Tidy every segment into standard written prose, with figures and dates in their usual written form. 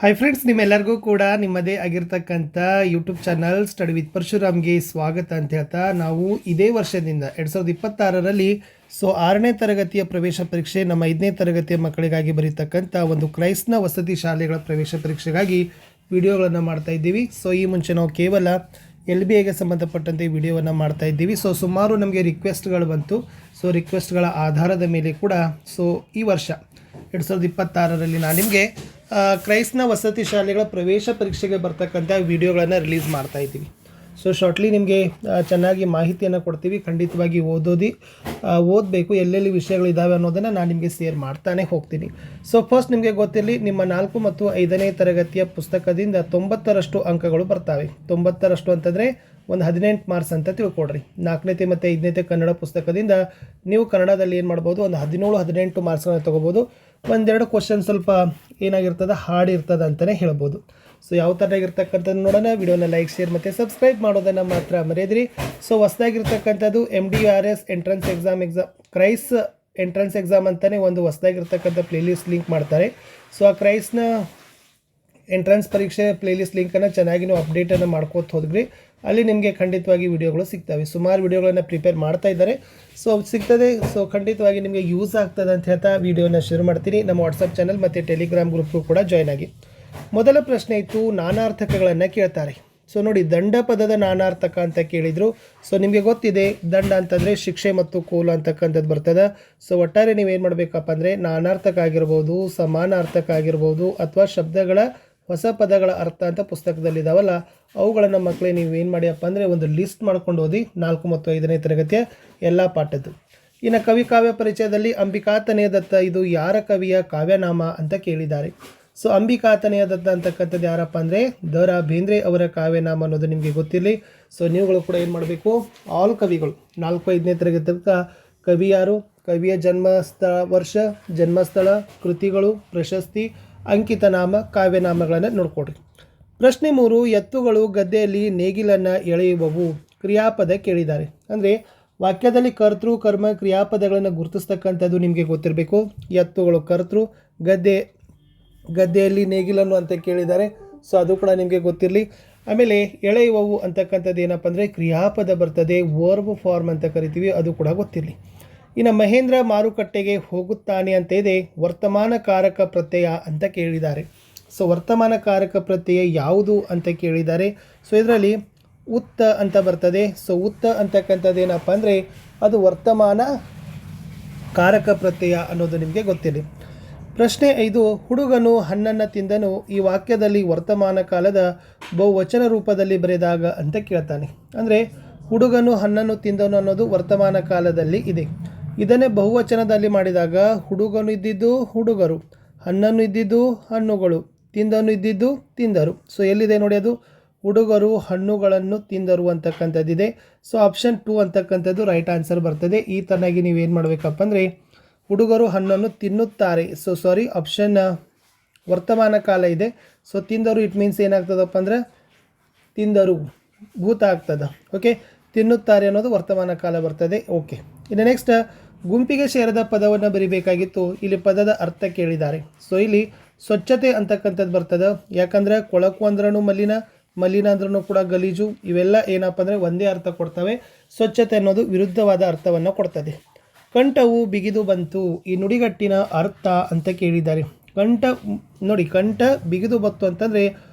Hi friends, ನಿಮ್ಮೆಲ್ಲರಿಗೂ ಕೂಡ ನಿಮ್ಮದೇ ಆಗಿರ್ತಕ್ಕಂಥ ಯೂಟ್ಯೂಬ್ ಚಾನಲ್ ಸ್ಟಡಿ ವಿತ್ ಪರಶುರಾಮ್ಗೆ ಸ್ವಾಗತ ಅಂತ ಹೇಳ್ತಾ, ನಾವು ಇದೇ ವರ್ಷದಿಂದ 2026ರಲ್ಲಿ 6ನೇ ತರಗತಿಯ ಪ್ರವೇಶ ಪರೀಕ್ಷೆ, ನಮ್ಮ 5ನೇ ತರಗತಿಯ ಮಕ್ಕಳಿಗಾಗಿ ಬರೀತಕ್ಕಂಥ ಒಂದು ಕ್ರೈಸ್ಟ್ನ ವಸತಿ ಶಾಲೆಗಳ ಪ್ರವೇಶ ಪರೀಕ್ಷೆಗಾಗಿ ವಿಡಿಯೋಗಳನ್ನು ಮಾಡ್ತಾ ಇದ್ದೀವಿ. ಈ ಮುಂಚೆ ನಾವು ಕೇವಲ LBAಗೆ ಸಂಬಂಧಪಟ್ಟಂತೆ ವಿಡಿಯೋವನ್ನು ಮಾಡ್ತಾ ಇದ್ದೀವಿ. ಸುಮಾರು ನಮಗೆ ರಿಕ್ವೆಸ್ಟ್ಗಳು ಬಂತು. ರಿಕ್ವೆಸ್ಟ್ಗಳ ಆಧಾರದ ಮೇಲೆ ಕೂಡ ಈ ವರ್ಷ 2026ರಲ್ಲಿ ನಾನು ನಿಮಗೆ ಕ್ರೈಸ್ಟ್ನ ವಸತಿ ಶಾಲೆಗಳ ಪ್ರವೇಶ ಪರೀಕ್ಷೆಗೆ ಬರ್ತಕ್ಕಂಥ ವಿಡಿಯೋಗಳನ್ನು ರಿಲೀಸ್ ಮಾಡ್ತಾ ಇದ್ದೀವಿ. ಶಾರ್ಟ್ಲಿ ನಿಮಗೆ ಚೆನ್ನಾಗಿ ಮಾಹಿತಿಯನ್ನು ಕೊಡ್ತೀವಿ. ಖಂಡಿತವಾಗಿ ಓದಬೇಕು, ಎಲ್ಲೆಲ್ಲಿ ವಿಷಯಗಳಿದ್ದಾವೆ ಅನ್ನೋದನ್ನು ನಾನು ನಿಮಗೆ ಶೇರ್ ಮಾಡ್ತಾನೆ ಹೋಗ್ತೀನಿ. ಫಸ್ಟ್ ನಿಮಗೆ ಗೊತ್ತಿರಲಿ, ನಿಮ್ಮ 4 ಮತ್ತು 5ನೇ ತರಗತಿಯ ಪುಸ್ತಕದಿಂದ 90ರಷ್ಟು ಅಂಕಗಳು ಬರ್ತವೆ. 90ರಷ್ಟು ಅಂತಂದರೆ ಒಂದು 18 ಮಾರ್ಕ್ಸ್ ಅಂತ ತಿಳ್ಕೊಡ್ರಿ. 4ನೇ ಮತ್ತು 5ನೇ ಕನ್ನಡ ಪುಸ್ತಕದಿಂದ ನೀವು ಕನ್ನಡದಲ್ಲಿ ಏನು ಮಾಡ್ಬೋದು, ಒಂದು 17-18 ಮಾರ್ಕ್ಸ್ಗಳನ್ನ ತೊಗೋಬೋದು. ಒಂದೆರಡು ಕ್ವಶನ್ ಸ್ವಲ್ಪ ಏನಾಗಿರ್ತದೆ, ಹಾರ್ಡ್ ಇರ್ತದೆ ಅಂತಲೇ ಹೇಳ್ಬೋದು. ಯಾವ ಥರ ಆಗಿರ್ತಕ್ಕಂಥದ್ದು ನೋಡೋಣ. ವಿಡಿಯೋನ ಲೈಕ್, ಶೇರ್ ಮತ್ತು ಸಬ್ಸ್ಕ್ರೈಬ್ ಮಾಡೋದನ್ನು ಮಾತ್ರ ಮರೆಯದ್ರಿ. ಹೊಸದಾಗಿರ್ತಕ್ಕಂಥದ್ದು MDRS ಕ್ರೈಸ್ ಎಂಟ್ರೆನ್ಸ್ ಎಕ್ಸಾಮ್ ಅಂತಲೇ ಒಂದು ಹೊಸದಾಗಿರ್ತಕ್ಕಂಥ ಪ್ಲೇಲಿಸ್ಟ್ ಲಿಂಕ್ ಮಾಡ್ತಾರೆ. ಆ ಕ್ರೈಸ್ಟ್ನ ಎಂಟ್ರೆನ್ಸ್ ಪರೀಕ್ಷೆ ಪ್ಲೇಲಿಸ್ಟ್ ಲಿಂಕನ್ನು ಚೆನ್ನಾಗಿ ನೀವು ಅಪ್ಡೇಟನ್ನು ಮಾಡ್ಕೋತ ಹೋದ್ರಿ. ಅಲ್ಲಿ ನಿಮಗೆ ಖಂಡಿತವಾಗಿ ವಿಡಿಯೋಗಳು ಸಿಗ್ತವೆ. ಸುಮಾರು ವಿಡಿಯೋಗಳನ್ನು ಪ್ರಿಪೇರ್ ಮಾಡ್ತಾ ಇದ್ದಾರೆ. ಸಿಗ್ತದೆ. ಖಂಡಿತವಾಗಿ ನಿಮಗೆ ಯೂಸ್ ಆಗ್ತದೆ ಅಂತ ಹೇಳ್ತಾ ವಿಡಿಯೋನ ಶುರು ಮಾಡ್ತೀನಿ. ನಮ್ಮ ವಾಟ್ಸಪ್ ಚಾನಲ್ ಮತ್ತು ಟೆಲಿಗ್ರಾಮ್ ಗ್ರೂಪ್ಗೂ ಕೂಡ ಜಾಯ್ನ್ ಆಗಿ. ಮೊದಲ ಪ್ರಶ್ನೆ ಇತ್ತು, ನಾನಾರ್ಥಕಗಳನ್ನು ಕೇಳ್ತಾರೆ. ನೋಡಿ, ದಂಡ ಪದದ ನಾನಾರ್ಥಕ ಅಂತ ಕೇಳಿದರು. ನಿಮಗೆ ಗೊತ್ತಿದೆ, ದಂಡ ಅಂತಂದರೆ ಶಿಕ್ಷೆ ಮತ್ತು ಕೋಲು ಅಂತಕ್ಕಂಥದ್ದು ಬರ್ತದೆ. ಒಟ್ಟಾರೆ ನೀವೇನು ಮಾಡಬೇಕಪ್ಪ ಅಂದರೆ, ನಾನಾರ್ಥಕ ಆಗಿರ್ಬೋದು, ಸಮಾನಾರ್ಥಕ ಆಗಿರ್ಬೋದು, ಅಥವಾ ಶಬ್ದಗಳ ಹೊಸ ಪದಗಳ ಅರ್ಥ ಅಂತ ಪುಸ್ತಕದಲ್ಲಿದ್ದಾವಲ್ಲ, ಅವುಗಳನ್ನು ಮಕ್ಕಳೇ ನೀವು ಏನು ಮಾಡಿಯಪ್ಪ ಅಂದರೆ ಒಂದು ಲಿಸ್ಟ್ ಮಾಡ್ಕೊಂಡು ಓದಿ 4 ಮತ್ತು 5ನೇ ತರಗತಿಯ ಎಲ್ಲ ಪಾಠದ್ದು. ಇನ್ನು ಕವಿ ಕಾವ್ಯ ಪರಿಚಯದಲ್ಲಿ ಅಂಬಿಕಾತನಯ ದತ್ತ ಇದು ಯಾರ ಕವಿಯ ಕಾವ್ಯನಾಮ ಅಂತ ಕೇಳಿದ್ದಾರೆ. ಅಂಬಿಕಾತನಯ ದತ್ತ ಅಂತಕ್ಕಂಥದ್ದು ಯಾರಪ್ಪ ಅಂದರೆ ದ.ರಾ. ಬೇಂದ್ರೆ ಅವರ ಕಾವ್ಯನಾಮ ಅನ್ನೋದು ನಿಮಗೆ ಗೊತ್ತಿರಲಿ. ನೀವುಗಳು ಕೂಡ ಏನು ಮಾಡಬೇಕು, ಆಲ್ ಕವಿಗಳು 4-5ನೇ ತರಗತಿ ಕವಿ ಯಾರು, ಕವಿಯ ವರ್ಷ, ಜನ್ಮಸ್ಥಳ, ಕೃತಿಗಳು, ಪ್ರಶಸ್ತಿ, ಅಂಕಿತ ನಾಮ, ಕಾವ್ಯನಾಮಗಳನ್ನು ನೋಡ್ಕೊಡ್ರಿ. ಪ್ರಶ್ನೆ 3, ಎತ್ತುಗಳು ಗದ್ದೆಯಲ್ಲಿ ನೇಗಿಲನ್ನು ಎಳೆಯುವವು. ಕ್ರಿಯಾಪದ ಕೇಳಿದ್ದಾರೆ. ಅಂದರೆ ವಾಕ್ಯದಲ್ಲಿ ಕರ್ತೃ, ಕರ್ಮ, ಕ್ರಿಯಾಪದಗಳನ್ನು ಗುರುತಿಸ್ತಕ್ಕಂಥದ್ದು ನಿಮಗೆ ಗೊತ್ತಿರಬೇಕು. ಎತ್ತುಗಳು ಕರ್ತೃ, ಗದ್ದೆಯಲ್ಲಿ ನೇಗಿಲನ್ನು ಅಂತ ಕೇಳಿದ್ದಾರೆ. ಅದು ಕೂಡ ನಿಮಗೆ ಗೊತ್ತಿರಲಿ. ಆಮೇಲೆ ಎಳೆಯುವವು ಅಂತಕ್ಕಂಥದ್ದು ಏನಪ್ಪ ಅಂದರೆ ಕ್ರಿಯಾಪದ ಬರ್ತದೆ, ವರ್ಬ್ ಫಾರ್ಮ್ ಅಂತ ಕರಿತೀವಿ, ಅದು ಕೂಡ ಗೊತ್ತಿರಲಿ. ಇನ್ನು ಮಹೇಂದ್ರ ಮಾರುಕಟ್ಟೆಗೆ ಹೋಗುತ್ತಾನೆ ಅಂತ ಇದೆ, ವರ್ತಮಾನ ಕಾರಕ ಪ್ರತ್ಯಯ ಅಂತ ಕೇಳಿದ್ದಾರೆ. ವರ್ತಮಾನ ಕಾರಕ ಪ್ರತ್ಯಯ ಯಾವುದು ಅಂತ ಕೇಳಿದ್ದಾರೆ. ಇದರಲ್ಲಿ ಉತ್ತ ಅಂತ ಬರ್ತದೆ. ಉತ್ತ ಅಂತಕ್ಕಂಥದ್ದು ಏನಪ್ಪ ಅಂದರೆ ಅದು ವರ್ತಮಾನ ಕಾರಕ ಪ್ರತ್ಯಯ ಅನ್ನೋದು ನಿಮಗೆ ಗೊತ್ತಿದೆ. ಪ್ರಶ್ನೆ 5, ಹುಡುಗನು ಹಣ್ಣನ್ನು ತಿಂದನು ಈ ವಾಕ್ಯದಲ್ಲಿ ವರ್ತಮಾನ ಕಾಲದ ಬಹುವಚನ ರೂಪದಲ್ಲಿ ಬರೆದಾಗ ಅಂತ ಕೇಳ್ತಾನೆ. ಅಂದರೆ ಹುಡುಗನು ಹಣ್ಣನ್ನು ತಿಂದನು ಅನ್ನೋದು ವರ್ತಮಾನ ಕಾಲದಲ್ಲಿ ಇದೆ. ಇದನ್ನೇ ಬಹುವಚನದಲ್ಲಿ ಮಾಡಿದಾಗ ಹುಡುಗನು ಇದ್ದಿದ್ದು ಹುಡುಗರು, ಹಣ್ಣನ್ನು ಇದ್ದಿದ್ದು ಹಣ್ಣುಗಳು, ತಿಂದನು ಇದ್ದಿದ್ದು ತಿಂದರು. ಎಲ್ಲಿದೆ ನೋಡಿ, ಅದು ಹುಡುಗರು ಹಣ್ಣುಗಳನ್ನು ತಿಂದರು ಅಂತಕ್ಕಂಥದ್ದಿದೆ. ಆಪ್ಷನ್ 2 ಅಂತಕ್ಕಂಥದ್ದು ರೈಟ್ ಆನ್ಸರ್ ಬರ್ತದೆ. ಈ ತರನಾಗಿ ನೀವೇನು ಮಾಡಬೇಕಪ್ಪ ಅಂದರೆ ಹುಡುಗರು ಹಣ್ಣನ್ನು ತಿನ್ನುತ್ತಾರೆ. ಆಪ್ಷನ್ ವರ್ತಮಾನ ಕಾಲ ಇದೆ. ತಿಂದರು ಇಟ್ ಮೀನ್ಸ್ ಏನಾಗ್ತದಪ್ಪ ಅಂದರೆ ತಿಂದರು ಭೂತ ಆಗ್ತದೆ. ಓಕೆ, ತಿನ್ನುತ್ತಾರೆ ಅನ್ನೋದು ವರ್ತಮಾನ ಕಾಲ ಬರ್ತದೆ. ಓಕೆ, ಇನ್ನು ನೆಕ್ಸ್ಟ್, ಗುಂಪಿಗೆ ಸೇರಿದ ಪದವನ್ನು ಬರಿಬೇಕಾಗಿತ್ತು. ಇಲ್ಲಿ ಪದದ ಅರ್ಥ ಕೇಳಿದ್ದಾರೆ. ಇಲ್ಲಿ ಸ್ವಚ್ಛತೆ ಅಂತಕ್ಕಂಥದ್ದು ಬರ್ತದೆ. ಯಾಕಂದರೆ ಕೊಳಕು ಅಂದ್ರೂ ಮಲಿನ ಅಂದ್ರೂ ಕೂಡ ಗಲೀಜು, ಇವೆಲ್ಲ ಏನಪ್ಪ ಅಂದರೆ ಒಂದೇ ಅರ್ಥ ಕೊಡ್ತವೆ. ಸ್ವಚ್ಛತೆ ಅನ್ನೋದು ವಿರುದ್ಧವಾದ ಅರ್ಥವನ್ನು ಕೊಡ್ತದೆ. ಕಂಠವು ಬಿಗಿದು ಬಂತು ಈ ನುಡಿಗಟ್ಟಿನ ಅರ್ಥ ಅಂತ ಕೇಳಿದ್ದಾರೆ. ಕಂಠ ಬಿಗಿದು ಬಂತು ಅಂತಂದರೆ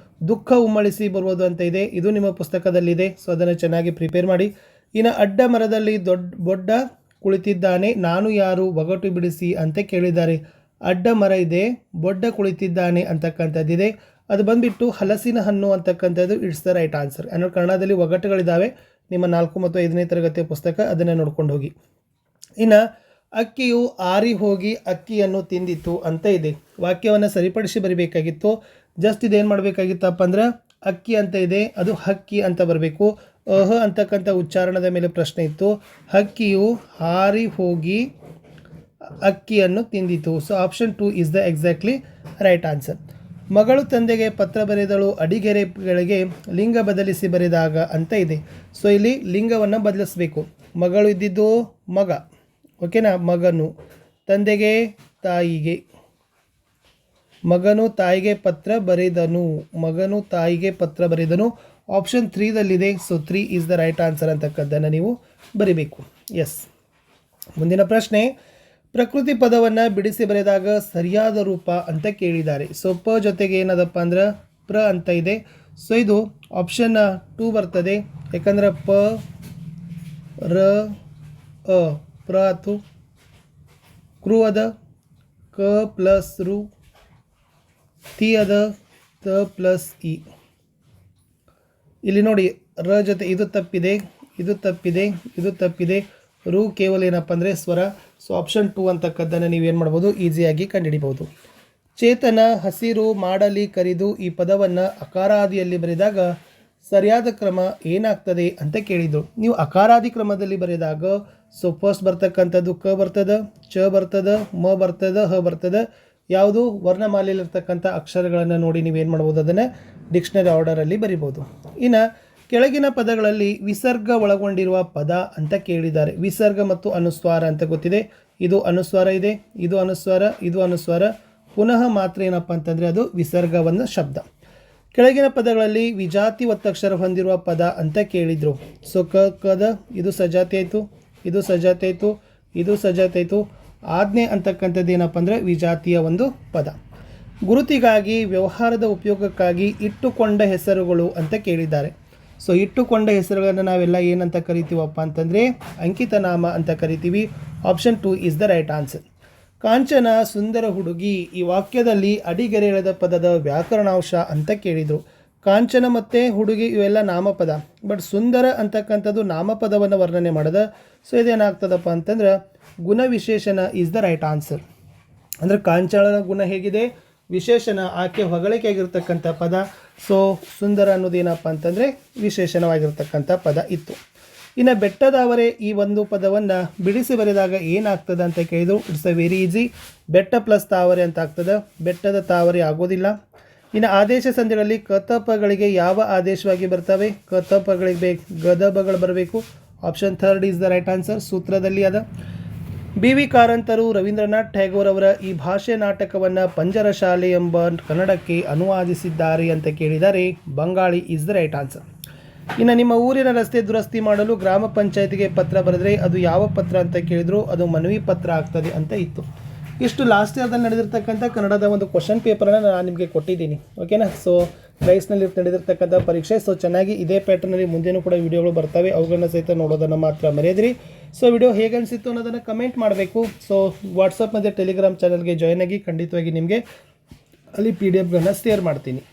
ದುಃಖ ಉಮ್ಮಳಿಸಿ ಬರುವುದು ಅಂತ ಇದೆ. ಇದು ನಿಮ್ಮ ಪುಸ್ತಕದಲ್ಲಿದೆ. ಅದನ್ನು ಚೆನ್ನಾಗಿ ಪ್ರಿಪೇರ್ ಮಾಡಿ. ಇನ್ನು ಅಡ್ಡ ಮರದಲ್ಲಿ ಬೊಡ್ಡ ಕುಳಿತಿದ್ದಾನೆ, ನಾನು ಯಾರು ಒಗಟು ಬಿಡಿಸಿ ಅಂತ ಕೇಳಿದ್ದಾರೆ. ಅಡ್ಡ ಮರ ಇದೆ, ಬೊಡ್ಡ ಕುಳಿತಿದ್ದಾನೆ ಅಂತಕ್ಕಂಥದ್ದಿದೆ. ಅದು ಬಂದುಬಿಟ್ಟು ಹಲಸಿನ ಹಣ್ಣು ಅಂತಕ್ಕಂಥದ್ದು ಇಟ್ಸ್ ದ ರೈಟ್ ಆನ್ಸರ್. ಕನ್ನಡದಲ್ಲಿ ಒಗಟುಗಳಿದ್ದಾವೆ ನಿಮ್ಮ 4 ಮತ್ತು 5ನೇ ತರಗತಿಯ ಪುಸ್ತಕ, ಅದನ್ನು ನೋಡ್ಕೊಂಡು ಹೋಗಿ. ಇನ್ನು ಅಕ್ಕಿಯು ಆರಿ ಹೋಗಿ ಅಕ್ಕಿಯನ್ನು ತಿಂದಿತ್ತು ಅಂತ ಇದೆ. ವಾಕ್ಯವನ್ನು ಸರಿಪಡಿಸಿ ಬರೀಬೇಕಾಗಿತ್ತು. ಜಸ್ಟ್ ಇದೇನು ಮಾಡಬೇಕಾಗಿತ್ತಪ್ಪ ಅಂದ್ರೆ ಅಕ್ಕಿ ಅಂತ ಇದೆ, ಅದು ಹಕ್ಕಿ ಅಂತ ಬರಬೇಕು. ಅಂತಕ್ಕಂಥ ಉಚ್ಚಾರಣದ ಮೇಲೆ ಪ್ರಶ್ನೆ ಇತ್ತು. ಹಕ್ಕಿಯು ಹಾರಿ ಹೋಗಿ ಅಕ್ಕಿಯನ್ನು ತಿಂದಿತು. Option 2 is the exactly right answer. ಮಗಳು ತಂದೆಗೆ ಪತ್ರ ಬರೆದಳು ಅಡಿಗೆರೆಗಳಿಗೆ ಲಿಂಗ ಬದಲಿಸಿ ಬರೆದಾಗ ಅಂತ ಇದೆ. ಇಲ್ಲಿ ಲಿಂಗವನ್ನು ಬದಲಿಸಬೇಕು. ಮಗಳು ಇದ್ದಿದ್ದು ಮಗ, ಓಕೆನಾ, ಮಗನು, ತಂದೆಗೆ ತಾಯಿಗೆ. ಮಗನು ತಾಯಿಗೆ ಪತ್ರ ಬರೆದನು. ಮಗನು ತಾಯಿಗೆ ಪತ್ರ ಬರೆದನು ಆಪ್ಷನ್ 3ದಲ್ಲಿದೆ. So 3 is the right answer ಅಂತಕ್ಕದ್ದನ್ನು ನೀವು ಬರಿಬೇಕು. ಎಸ್. ಮುಂದಿನ ಪ್ರಶ್ನೆ, ಪ್ರಕೃತಿ ಪದವನ್ನು ಬಿಡಿಸಿ ಬರೆದಾಗ ಸರಿಯಾದ ರೂಪ ಅಂತ ಕೇಳಿದ್ದಾರೆ. ಸೊ ಪ ಜೊತೆಗೆ ಏನದಪ್ಪ ಅಂದ್ರೆ ಪ್ರ ಅಂತ ಇದೆ. ಸೊ ಇದು ಆಪ್ಷನ್ 2 ಬರ್ತದೆ. ಯಾಕಂದ್ರೆ ಪ ರ ಅ ಪ್ರ ಆತು, ಕೃ ಅದ, ಕ ಪ್ಲಸ್ ರು, ತಿ ಅದ, ತ ಪ್ಲಸ್ ಇ. ಇಲ್ಲಿ ನೋಡಿ ರ ಜೊತೆ ಇದು ತಪ್ಪಿದೆ, ಇದು ತಪ್ಪಿದೆ, ಇದು ತಪ್ಪಿದೆ. ರು ಕೇವಲ ಏನಪ್ಪ ಅಂದರೆ ಸ್ವರ. ಸೊ ಆಪ್ಷನ್ 2 ಅಂತಕ್ಕದ್ದನ್ನು ನೀವೇನು ಮಾಡ್ಬೋದು, ಈಸಿಯಾಗಿ ಕಂಡುಹಿಡಿಬೋದು. ಚೇತನ ಹಸಿರು ಮಾಡಲಿ ಕರಿದು ಈ ಪದವನ್ನು ಅಕಾರಾದಿಯಲ್ಲಿ ಬರೆದಾಗ ಸರಿಯಾದ ಕ್ರಮ ಏನಾಗ್ತದೆ ಅಂತ ಕೇಳಿದರು. ನೀವು ಅಕಾರಾದಿ ಕ್ರಮದಲ್ಲಿ ಬರೆದಾಗ ಸೊ ಫಸ್ಟ್ ಬರ್ತಕ್ಕಂಥದ್ದು ಕ ಬರ್ತದೆ, ಚ ಬರ್ತದೆ, ಮ ಬರ್ತದೆ, ಹ ಬರ್ತದೆ. ಯಾವುದು ವರ್ಣಮಾಲೆಯಲ್ಲಿರ್ತಕ್ಕಂಥ ಅಕ್ಷರಗಳನ್ನು ನೋಡಿ ನೀವೇನು ಮಾಡ್ಬೋದು, ಅದನ್ನು ಡಿಕ್ಷನರಿ ಆರ್ಡರಲ್ಲಿ ಬರಿಬೋದು. ಇನ್ನು ಕೆಳಗಿನ ಪದಗಳಲ್ಲಿ ವಿಸರ್ಗ ಒಳಗೊಂಡಿರುವ ಪದ ಅಂತ ಕೇಳಿದ್ದಾರೆ. ವಿಸರ್ಗ ಮತ್ತು ಅನುಸ್ವಾರ ಅಂತ ಗೊತ್ತಿದೆ. ಇದು ಅನುಸ್ವಾರ ಇದೆ, ಇದು ಅನುಸ್ವಾರ, ಇದು ಅನುಸ್ವಾರ. ಪುನಃ ಮಾತ್ರ ಏನಪ್ಪ ಅಂತಂದರೆ ಅದು ವಿಸರ್ಗವನ್ನು ಶಬ್ದ. ಕೆಳಗಿನ ಪದಗಳಲ್ಲಿ ವಿಜಾತಿ ಒತ್ತಕ್ಷರ ಹೊಂದಿರುವ ಪದ ಅಂತ ಕೇಳಿದರು. ಸೊ ಕದ ಇದು ಸಜಾತಿ ಆಯಿತು, ಇದು ಸಜಾತಿ ಆಯಿತು, ಇದು ಸಜಾತಿ ಆಯಿತು. ಆಜ್ಞೆ ಅಂತಕ್ಕಂಥದ್ದು ಏನಪ್ಪ ಅಂದರೆ ವಿಜಾತಿಯ ಒಂದು ಪದ. ಗುರುತಿಗಾಗಿ ವ್ಯವಹಾರದ ಉಪಯೋಗಕ್ಕಾಗಿ ಇಟ್ಟುಕೊಂಡ ಹೆಸರುಗಳು ಅಂತ ಕೇಳಿದ್ದಾರೆ. ಸೊ ಇಟ್ಟುಕೊಂಡ ಹೆಸರುಗಳನ್ನು ನಾವೆಲ್ಲ ಏನಂತ ಕರಿತೀವಪ್ಪ ಅಂತಂದರೆ ಅಂಕಿತ ನಾಮ ಅಂತ ಕರಿತೀವಿ. Option 2 is the right answer. Kanchana ಸುಂದರ ಹುಡುಗಿ ಈ ವಾಕ್ಯದಲ್ಲಿ ಅಡಿಗೆರೆ ಎಳೆದ ಪದದ ವ್ಯಾಕರಣಾಂಶ ಅಂತ ಕೇಳಿದರು. ಕಾಂಚನ ಮತ್ತು ಹುಡುಗಿ ಇವೆಲ್ಲ ನಾಮಪದ, ಬಟ್ ಸುಂದರ ಅಂತಕ್ಕಂಥದ್ದು ನಾಮಪದವನ್ನು ವರ್ಣನೆ ಮಾಡೋದ. ಸೊ ಇದೇನಾಗ್ತದಪ್ಪ ಅಂತಂದ್ರೆ ಗುಣವಿಶೇಷಣ ಈಸ್ ದ ರೈಟ್ ಆನ್ಸರ್. ಅಂದರೆ ಕಾಂಚನನ ಗುಣ ಹೇಗಿದೆ, ವಿಶೇಷಣ ಆಕೆ ಹೊಗಳಿಕೆಯಾಗಿರ್ತಕ್ಕಂಥ ಪದ. ಸೊ ಸುಂದರ ಅನ್ನೋದೇನಪ್ಪ ಅಂತಂದರೆ ವಿಶೇಷಣವಾಗಿರ್ತಕ್ಕಂಥ ಪದ ಇತ್ತು. ಇನ್ನು ಬೆಟ್ಟದವರೇ ಈ ಒಂದು ಪದವನ್ನು ಬಿಡಿಸಿ ಬರೆದಾಗ ಏನಾಗ್ತದೆ ಅಂತ ಕೇಳಿದ್ರು. It's a very easy. ಬೆಟ್ಟ ಪ್ಲಸ್ ತಾವರೆ ಅಂತ ಆಗ್ತದೆ, ಬೆಟ್ಟದ ತಾವರೆ ಆಗೋದಿಲ್ಲ. ಇನ್ನು ಆದೇಶ ಸಂಧಿಗಳಲ್ಲಿ ಕತಪಗಳಿಗೆ ಯಾವ ಆದೇಶವಾಗಿ ಬರ್ತವೆ, ಕತಪಗಳಿಗೆ ಗದಬಗಳು ಬರಬೇಕು. Option 3 is the right answer. ಸೂತ್ರದಲ್ಲಿ ಅದ. ಬಿ ವಿ ಕಾರಂತರು ರವೀಂದ್ರನಾಥ್ ಟ್ಯಾಗೋರ್ ಅವರ ಈ ಭಾಷೆ ನಾಟಕವನ್ನು ಪಂಜರಶಾಲೆ ಎಂಬ ಕನ್ನಡಕ್ಕೆ ಅನುವಾದಿಸಿದ್ದಾರೆ ಅಂತ ಕೇಳಿದ್ದಾರೆ. Bengali is the right answer. ಇನ್ನು ನಿಮ್ಮ ಊರಿನ ರಸ್ತೆ ದುರಸ್ತಿ ಮಾಡಲು ಗ್ರಾಮ ಪಂಚಾಯತಿಗೆ ಪತ್ರ ಬರೆದರೆ ಅದು ಯಾವ ಪತ್ರ ಅಂತ ಕೇಳಿದ್ರು. ಅದು ಮನವಿ ಪತ್ರ ಆಗ್ತದೆ ಅಂತ ಇತ್ತು. ಇಷ್ಟು ಲಾಸ್ಟ್ ಇಯರ್ದಲ್ಲಿ ನಡೆದಿರ್ತಕ್ಕಂಥ ಕನ್ನಡದ ಒಂದು ಕ್ವಶನ್ ಪೇಪರನ್ನು ನಾನು ನಿಮಗೆ ಕೊಟ್ಟಿದ್ದೀನಿ. ಓಕೆನಾ. ಸೊ ರೈಸ್ನಲ್ಲಿ ನಡೆದಿರ್ತಕ್ಕಂಥ ಪರೀಕ್ಷೆ. ಸೊ ಚೆನ್ನಾಗಿ ಇದೇ ಪ್ಯಾಟರ್ನಲ್ಲಿ ಮುಂದೆನೂ ಕೂಡ ವಿಡಿಯೋಗಳು ಬರ್ತವೆ, ಅವುಗಳನ್ನ ಸಹಿತ ನೋಡೋದನ್ನು ಮಾತ್ರ ಮರೆಯದಿರಿ. ಸೊ ವಿಡಿಯೋ ಹೇಗೆ ಅನಿಸಿತ್ತು ಅನ್ನೋದನ್ನು ಕಮೆಂಟ್ ಮಾಡಬೇಕು. ಸೊ ವಾಟ್ಸಪ್ ಮತ್ತು ಟೆಲಿಗ್ರಾಮ್ ಚಾನಲ್ಗೆ ಜಾಯ್ನ್ ಆಗಿ, ಖಂಡಿತವಾಗಿ ನಿಮಗೆ ಅಲ್ಲಿ PDF ಗಳನ್ನ ಶೇರ್ ಮಾಡ್ತೀನಿ.